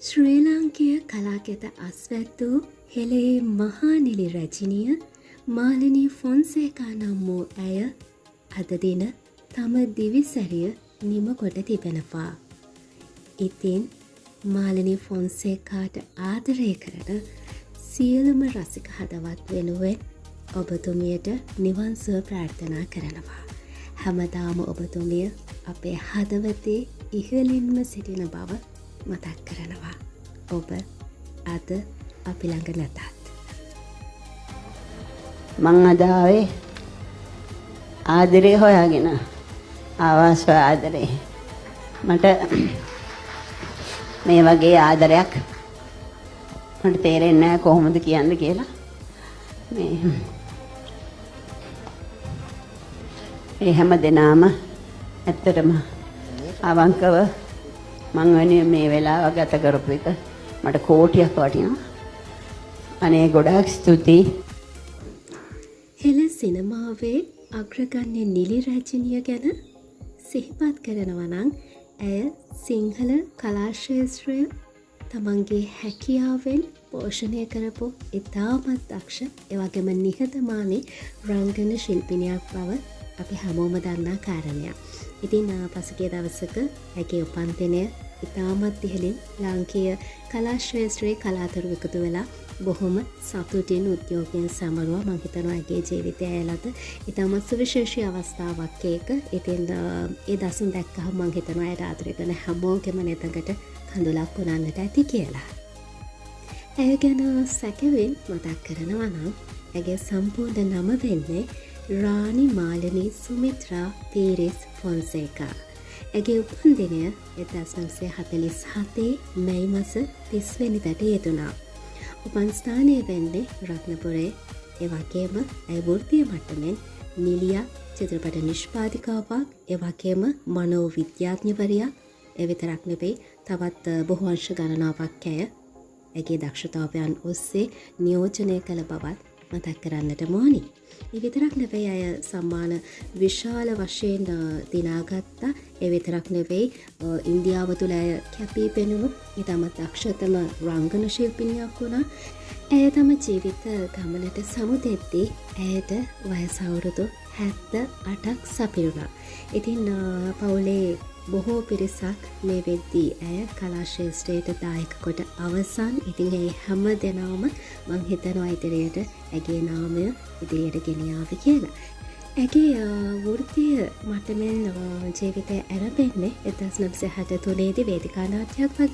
ශ්‍රී ලාංකීය කලාකෙත අස්වැත් වූ හෙළේ මහා නිලි රැජිනිය මාලිනී ෆොන්සේකා නම් වූ ඇය අද දින තම දිවිසැරිය නිම කොට තිබෙනවා. ඉතින් මාලිනී ෆොන්සේකාට ආදරය කරන සියලුම රසික හදවත් වෙනුවෙන් ඔබතුමියට නිවන් සුව ප්‍රාර්ථනා කරනවා. හැමදාම ඔබතුමිය අපේ හදවතේ ඉහළින්ම සිටින බව මතක් කරනවා. ඔබ අද අපි ළඟ නැතත්. මං අද ආවේ ආදරේ හොයාගෙන ආවාස ආදරේ. මට මේ වගේ ආදරයක් මට තේරෙන්නේ නැහැ කොහොමද කියන්න කියලා. මේ හැම දෙනාම ඇත්තටම අවංකව මං වෙනුවෙන් මේ වෙලාව ගත කරපු එක මට කෝටියක් වටිනවා. අනේ ගොඩාක් ස්තුතියි. හෙළ සිනමාවේ අග්‍රගණ්‍ය නිලි රැජිනිය ගැන සිහිපත් කරනවා නම් ඇය සිංහල කලා ක්ෂේත්‍රය තමන්ගේ හැකියාවෙන් පෝෂණය කරපු ඉතාමත් දක්ෂ එවැගේම නිහතමානී රංගන ශිල්පිනියක් බව අපි හැමෝම දන්නා කාරණයක්. ඉතින් පසුගිය දවසක ඇගේ උපන්දිනය ඉතාමත් ඉහළින් ලාංකීය කලා ක්ෂේත්‍රයේ කලාතුරු එකතු වෙලා බොහොම සතුටින් උද්යෝගයෙන් සමරුවා. මම හිතනවා ඇගේ ජීවිතය ඇයලට ඉතාමත් සුවිශේෂී අවස්ථාවක් ඒක. ඉතින් ඒ දසුන් දැක්කහම මම හිතනවා ඇයට ආදරය කරන හැමෝගෙම නෙතකට කඳුලක් උනන්නට ඇති කියලා. ඇය ගැන සැකෙවින් මතක් කරනවා නම් ඇගේ සම්පූර්ණ නම වෙන්නේ රානි මාලිනී සුමිත්‍රා පීරිස් ෆොන්සේකා. ඇගේ උපන්දිනය 1947 මැයි මාස 30 වෙනිදාට යෙදුණා. උපන් ස්ථානය වෙන්නේ රත්නපුරේ. ඒ වගේම ඇය වෘත්තීය මට්ටමින් නිලියා චිත්‍රපට නිෂ්පාදිකාවක්, ඒ වගේම මනෝ විද්‍යාඥවරියක්. ඒ විතරක් නෙවෙයි තවත් බොහෝ අංශ ගණනාවක් ඇගේ දක්ෂතාවයන් ඔස්සේ නියෝජනය කළ බවත් මතක් කරන්නට ඕනි. ඒ විතරක් නෙවෙයි අය සම්මාන විශාල වශයෙන් දිනාගත්තා. ඒ විතරක් නෙවෙයි ඉන්දියාව තුළ අය කැපී පෙනුණු ඉතාමත් දක්ෂතම රංගන ශිල්පිනියක් වුණා. ඇය තම ජීවිත ගමනට සමුදෙද්දී ඇයට වයස අවුරුදු 78ක් සපිරුණා. ඉතින් පවුලේ බොහෝ පිරිසක් මේ වෙද්දී ඇය කලා ක්ෂේත්‍රයට දායක කොට අවසන්. ඉතින් ඒ හැම දෙනාම මං හිතනවා ඉදිරියට ඇගේ නාමය ඉදිරියට ගෙනියාවි කියලා. ඇගේ වෘත්තීය මට්ටමින් ජීවිතය ඇරඹෙන්නේ 1963 දී වේදිකා නාට්‍යයක් වගේ